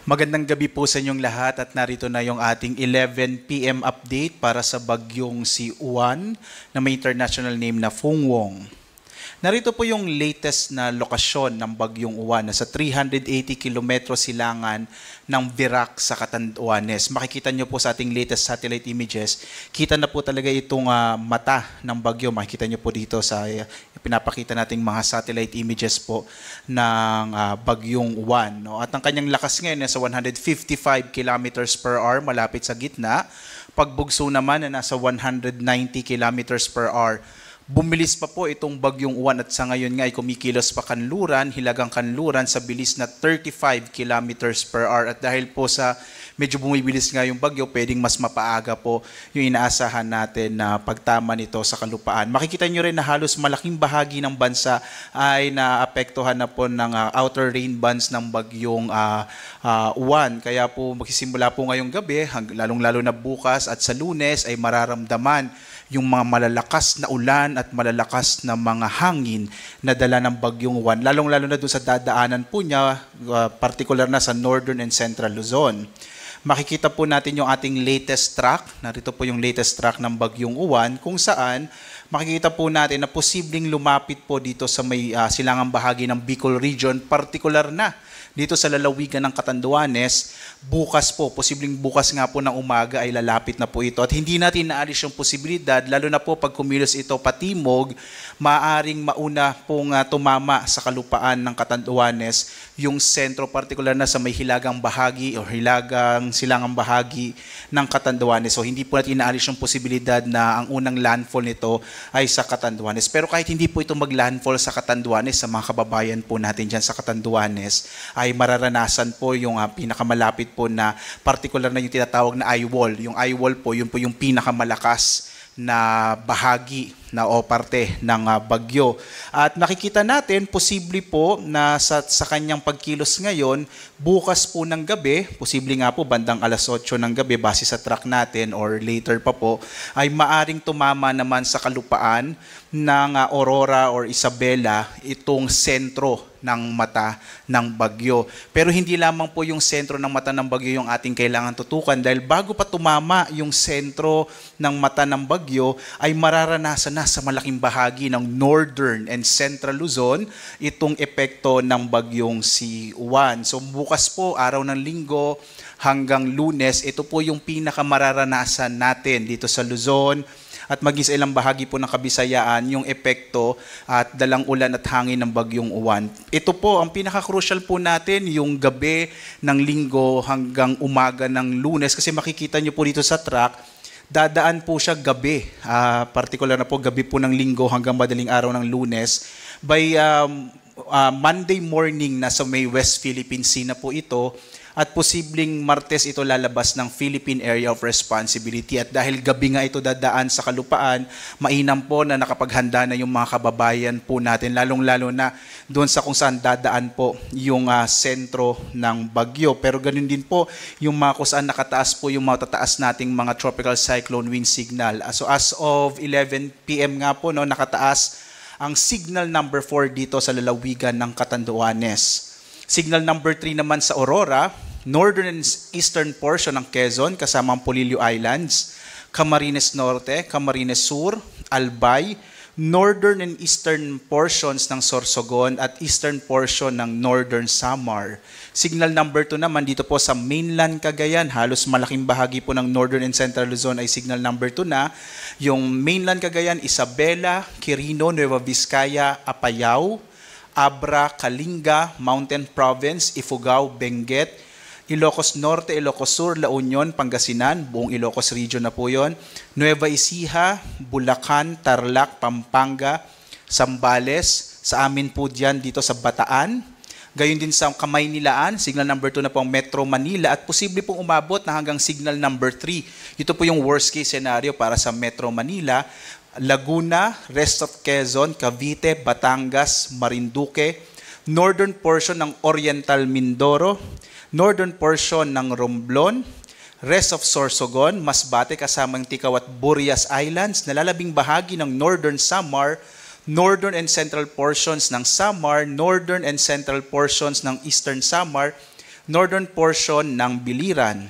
Magandang gabi po sa inyong lahat at narito na yung ating 11 p.m. update para sa bagyong si Uwan na may international name na Fung Wong. Narito po yung latest na lokasyon ng bagyong Uwan na sa 380 kilometro silangan ng Virac sa Catanduanes. Makikita nyo po sa ating latest satellite images, kita na po talaga itong mata ng bagyo. Makikita nyo po dito sa pinapakita nating mga satellite images po ng bagyong Uwan. No? At ang kanyang lakas ngayon nasa 155 kilometers per hour malapit sa gitna. Pagbugso naman na nasa 190 kilometers per hour. Bumilis pa po itong bagyong Uwan at sa ngayon nga ay kumikilos pa kanluran, hilagang kanluran sa bilis na 35 kilometers per hour. At dahil po sa medyo bumibilis nga yung bagyo, pwedeng mas mapaaga po yung inaasahan natin na pagtama nito sa kalupaan. Makikita nyo rin na halos malaking bahagi ng bansa ay naapektuhan na po ng outer rain bands ng bagyong Uwan. Kaya po magsisimula po ngayong gabi, lalong-lalo na bukas at sa Lunes ay mararamdaman yung mga malalakas na ulan at malalakas na mga hangin na dala ng bagyong Uwan. Lalong-lalo na doon sa dadaanan po niya, particular na sa northern and central Luzon. Makikita po natin yung ating latest track. Narito po yung latest track ng bagyong Uwan kung saan makikita po natin na posibleng lumapit po dito sa may silangang bahagi ng Bicol region, particular na dito sa lalawigan ng Catanduanes. Bukas po, posibleng bukas nga po ng umaga ay lalapit na po ito. At hindi natin naalis yung posibilidad, lalo na po pag kumilos ito patimog, maaaring mauna pong tumama sa kalupaan ng Catanduanes yung sentro, particular na sa may hilagang bahagi o hilagang silangang bahagi ng Catanduanes. So hindi po natin naalis yung posibilidad na ang unang landfall nito ay sa Catanduanes. Pero kahit hindi po ito mag-landfall sa Catanduanes, sa mga kababayan po natin dyan sa Catanduanes, ay mararanasan po yung pinakamalapit po na particular na yung tinatawag na eye wall. Yung eye wall po, yun po yung pinakamalakas na bahagi na o parte ng bagyo. At nakikita natin, posible po na sa kanyang pagkilos ngayon, bukas po ng gabi, posible nga po bandang alas 8 ng gabi, base sa track natin or later pa po, ay maaring tumama naman sa kalupaan ng Aurora or Isabela itong sentro ng mata ng bagyo. Pero hindi lamang po yung sentro ng mata ng bagyo yung ating kailangan tutukan dahil bago pa tumama yung sentro ng mata ng bagyo ay mararanasan na sa malaking bahagi ng northern and central Luzon itong epekto ng bagyong si Uwan. So bukas po, araw ng Linggo hanggang Lunes, ito po yung pinakamararanasan natin dito sa Luzon at maging sa ilang bahagi po ng Kabisayaan yung epekto at dalang ulan at hangin ng bagyong Uwan. Ito po, ang pinaka-crucial po natin, yung gabi ng Linggo hanggang umaga ng Lunes kasi makikita nyo po dito sa track, dadaan po siya gabi, particular na po gabi po ng Linggo hanggang madaling araw ng Lunes. By Monday morning, nasa may West Philippine Sea na po ito at posibleng Martes ito lalabas ng Philippine Area of Responsibility. At dahil gabi nga ito dadaan sa kalupaan, mainam po na nakapaghanda na yung mga kababayan po natin, lalong-lalo na doon sa kung saan dadaan po yung sentro ng bagyo. Pero ganun din po yung mga kung saan nakataas po yung matataas nating mga tropical cyclone wind signal. So as of 11 p.m. nga po, no, nakataas ang signal number 4 dito sa lalawigan ng Catanduanes. Signal number 3 naman sa Aurora, northern and eastern portion ng Quezon, kasama ang Polillo Islands, Camarines Norte, Camarines Sur, Albay, northern and eastern portions ng Sorsogon at eastern portion ng northern Samar. Signal number 2 naman dito po sa mainland Cagayan, halos malaking bahagi po ng northern and central Luzon ay signal number 2 na. Yung mainland Cagayan, Isabela, Quirino, Nueva Vizcaya, Apayao, Abra, Kalinga, Mountain Province, Ifugao, Benguet, Ilocos Norte, Ilocos Sur, La Union, Pangasinan, buong Ilocos region na po yon, Nueva Ecija, Bulacan, Tarlac, Pampanga, Zambales, sa amin po dyan dito sa Bataan, gayon din sa Kamaynilaan, signal number 2 na po ang Metro Manila at posible pong umabot na hanggang signal number 3. Ito po yung worst case scenario para sa Metro Manila. Laguna, rest of Quezon, Cavite, Batangas, Marinduque, northern portion ng Oriental Mindoro, northern portion ng Romblon, rest of Sorsogon, Masbate kasamang Ticao at Burias Islands, nalalabing bahagi ng northern Samar, northern and central portions ng Samar, northern and central portions ng eastern Samar, northern portion ng Biliran.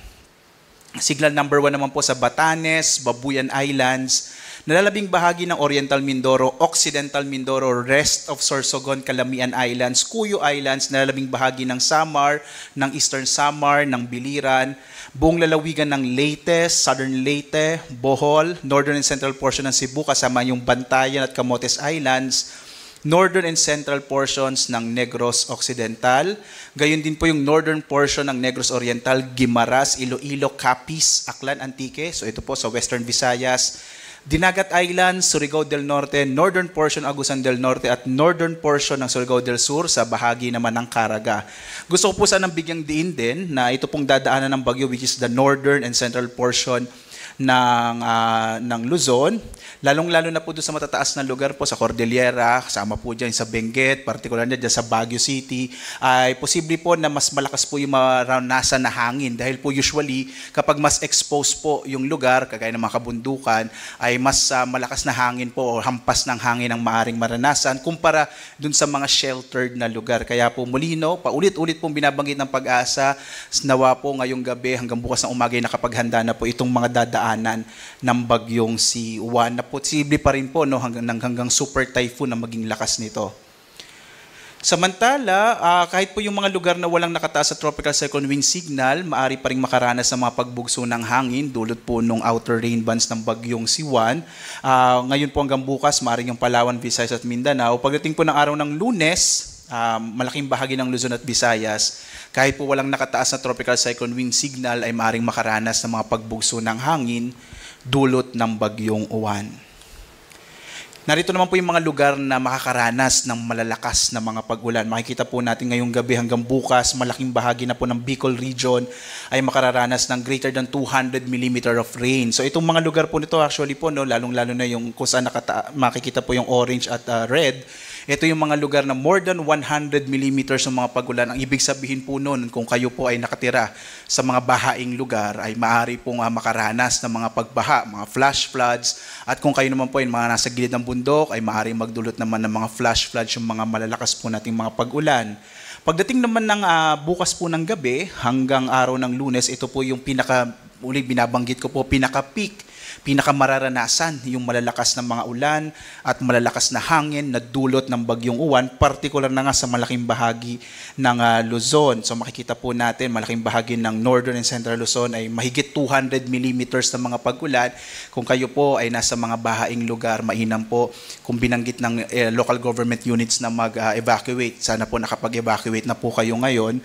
Signal number 1 naman po sa Batanes, Babuyan Islands, nalalabing bahagi ng Oriental Mindoro, Occidental Mindoro, rest of Sorsogon, Calamian Islands, Cuyo Islands, nalalabing bahagi ng Samar, ng Eastern Samar, ng Biliran, buong lalawigan ng Leyte, Southern Leyte, Bohol, northern and central portion ng Cebu kasama yung Bantayan at Camotes Islands, northern and central portions ng Negros Occidental. Gayon din po yung northern portion ng Negros Oriental, Guimaras, Iloilo, Capiz, Aklan, Antique. So ito po sa Western Visayas. Dinagat Island, Surigao del Norte, northern portion Agusan del Norte at northern portion ng Surigao del Sur sa bahagi naman ng Caraga. Gusto ko po sanang bigyang diin din na ito pong dadaanan ng bagyo which is the northern and central portion ng Luzon, lalong-lalo na po doon sa matataas na lugar po sa Cordillera, kasama po dyan sa Benguet, particular na dyan sa Baguio City, ay posible po na mas malakas po yung maranasan na hangin dahil po usually kapag mas exposed po yung lugar, kagaya ng mga kabundukan, ay mas malakas na hangin po o hampas ng hangin ang maaring maranasan kumpara doon sa mga sheltered na lugar. Kaya po mulino, paulit-ulit pong binabanggit ng Pag-asa, nawa po ngayong gabi hanggang bukas ng umaga nakapaghanda na po itong mga dadaanan ng bagyong si Juan na posible pa rin po no, hanggang super typhoon na maging lakas nito. Samantala, kahit po yung mga lugar na walang nakataas sa tropical cyclone wind signal, maaari pa rin makaranas ng mga pagbugso ng hangin dulot po nung outer rain bands ng bagyong si Juan. Ngayon po hanggang bukas, maaari yung Palawan, Visayas at Mindanao. Pagdating po ng araw ng Lunes, malaking bahagi ng Luzon at Visayas, kahit po walang nakataas na tropical cyclone wind signal ay maaaring makaranas ng mga pagbugso ng hangin dulot ng bagyong Juan. Narito naman po yung mga lugar na makakaranas ng malalakas na mga pag-ulan. Makikita po natin ngayong gabi hanggang bukas, malaking bahagi na po ng Bicol region ay makararanas ng greater than 200 mm of rain. So itong mga lugar po nito actually po, no, lalong-lalo na yung kung saan makikita po yung orange at red, ito yung mga lugar na more than 100 mm ng mga pag-ulan. Ang ibig sabihin po noon, kung kayo po ay nakatira sa mga bahaing lugar, ay maaari pong makaranas ng mga pagbaha, mga flash floods. At kung kayo naman po ay mga nasa gilid ng bundok, ay maaari magdulot naman ng mga flash floods, yung mga malalakas po nating mga pag-ulan. Pagdating naman ng bukas po ng gabi hanggang araw ng Lunes, ito po yung binabanggit ko po, pinaka-peak, pinakamararanasan yung malalakas na mga ulan at malalakas na hangin na dulot ng bagyong Juan, particular na nga sa malaking bahagi ng Luzon. So makikita po natin, malaking bahagi ng Northern and Central Luzon ay mahigit 200 mm ng mga pag-ulan. Kung kayo po ay nasa mga bahaing lugar, mainam po kung binanggit ng local government units na mag-evacuate. Sana po nakapag-evacuate na po kayo ngayon,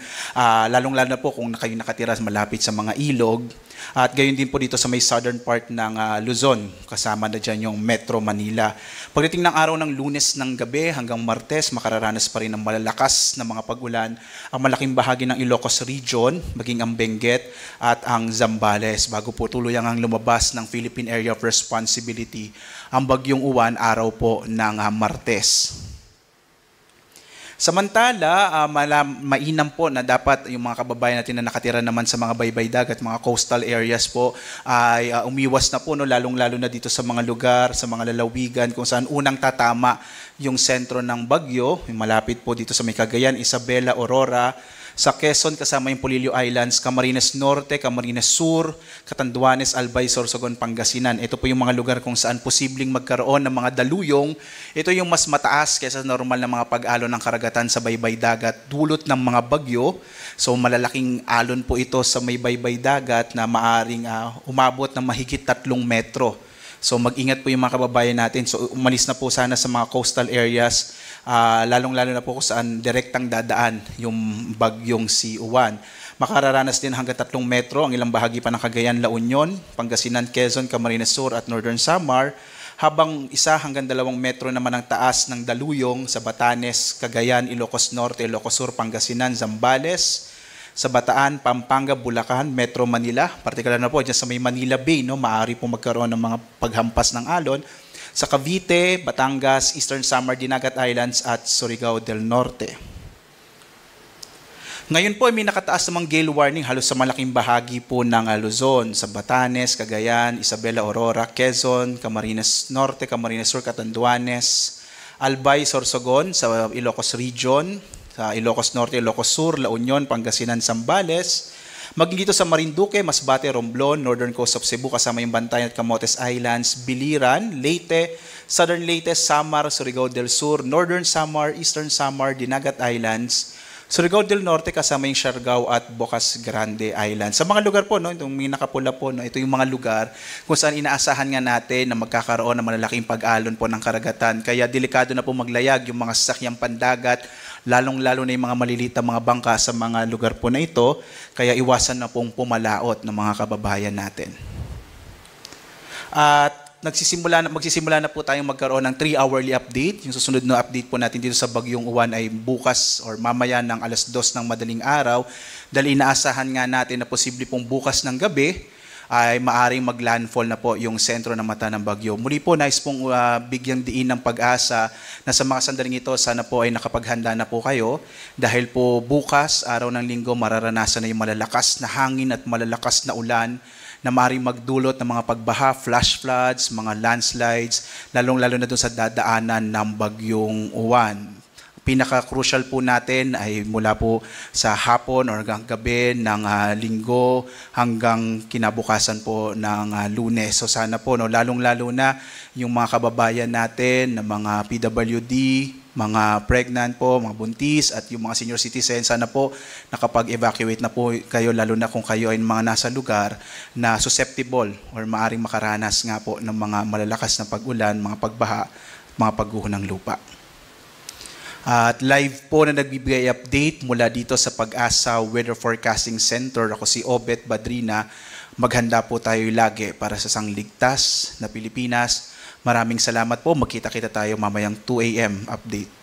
lalong-lalo na po kung kayo nakatira malapit sa mga ilog. At gayon din po dito sa may southern part ng Luzon, kasama na dyan yung Metro Manila. Pagdating ng araw ng Lunes ng gabi hanggang Martes, makararanas pa rin ng malalakas na mga pag-ulan ang malaking bahagi ng Ilocos Region, maging ang Benguet at ang Zambales. Bago po tuluyang ang lumabas ng Philippine Area of Responsibility, ang bagyong Juan araw po ng Martes. Samantala, mainam po na dapat yung mga kababayan natin na nakatira naman sa mga baybay dagat, mga coastal areas po, ay umiwas na po, no, lalong-lalo na dito sa mga lugar, sa mga lalawigan, kung saan unang tatama yung sentro ng bagyo, yung malapit po dito sa may Cagayan, Isabela, Aurora, sa Quezon kasama yung Polillo Islands, Camarines Norte, Camarines Sur, Catanduanes, Albay, Sorsogon, Pangasinan. Ito po yung mga lugar kung saan posibleng magkaroon ng mga daluyong. Ito yung mas mataas kaysa normal na mga pag-alon ng karagatan sa baybay dagat dulot ng mga bagyo. So malalaking alon po ito sa may baybay dagat na maaring umabot ng mahigit 3 metro. So mag-ingat po yung mga kababayan natin. So umalis na po sana sa mga coastal areas, lalong-lalo na po kung saan direktang dadaan yung bagyong si Juan. Makararanas din hanggang 3 metro ang ilang bahagi pa ng Cagayan, La Union, Pangasinan, Quezon, Camarines Sur at Northern Samar, habang 1 hanggang 2 metro naman ang taas ng daluyong sa Batanes, Cagayan, Ilocos Norte, Ilocos Sur, Pangasinan, Zambales, sa Bataan, Pampanga, Bulacan, Metro Manila, partikular na po dyan sa may Manila Bay, no, maaari po magkaroon ng mga paghampas ng alon. Sa Cavite, Batangas, Eastern Samar, Dinagat Islands at Surigao del Norte. Ngayon po may nakataas namang gale warning halos sa malaking bahagi po ng Luzon, sa Batanes, Cagayan, Isabela, Aurora, Quezon, Camarines Norte, Camarines Sur, Catanduanes, Albay, Sorsogon sa Ilocos Region, sa Ilocos Norte, Ilocos Sur, La Union, Pangasinan, Zambales, maging dito sa Marinduque, Masbate, Romblon, Northern Coast of Cebu, kasama yung Bantayan at Camotes Islands, Biliran, Leyte, Southern Leyte, Samar, Surigao del Sur, Northern Samar, Eastern Samar, Dinagat Islands, Surigao del Norte, kasama yung Siargao at Bocas Grande Islands. Sa mga lugar po, no, itong may nakapula po, no, ito yung mga lugar kung saan inaasahan nga natin na magkakaroon ng malalaking pag-alon po ng karagatan. Kaya delikado na po maglayag yung mga sasakyang pandagat, lalong-lalo na yung mga maliliit na mga bangka sa mga lugar po na ito. Kaya iwasan na pong pumalaot ng mga kababayan natin. At magsisimula na po tayong magkaroon ng 3-hourly update. Yung susunod na update po natin dito sa Bagyong Uwan ay bukas or mamaya ng alas 2 ng madaling araw. Dahil inaasahan nga natin na posible pong bukas ng gabi ay maaring mag-landfall na po yung sentro ng mata ng bagyo. Muli po, nais pong bigyang diin ng pag-asa na sa mga sandaling ito, sana po ay nakapaghanda na po kayo. Dahil po bukas, araw ng linggo, mararanasan na yung malalakas na hangin at malalakas na ulan na maaaring magdulot ng mga pagbaha, flash floods, mga landslides, lalong-lalo na doon sa dadaanan ng Bagyong Uwan. Pinaka-crucial po natin ay mula po sa hapon or hanggang gabi ng linggo hanggang kinabukasan po ng Lunes. So sana po, no, lalong-lalo na yung mga kababayan natin na mga PWD, mga pregnant po, mga buntis at yung mga senior citizens, sana po nakapag-evacuate na po kayo, lalo na kung kayo ay mga nasa lugar na susceptible or maaring makaranas nga po ng mga malalakas na pag-ulan, mga pagbaha, mga pagguho ng lupa. At live po na nagbibigay update mula dito sa Pag-asa Weather Forecasting Center. Ako si Obet Badrina. Maghanda po tayo lagi para sa isang ligtas na Pilipinas. Maraming salamat po. Magkita-kita tayo mamayang 2 a.m. update.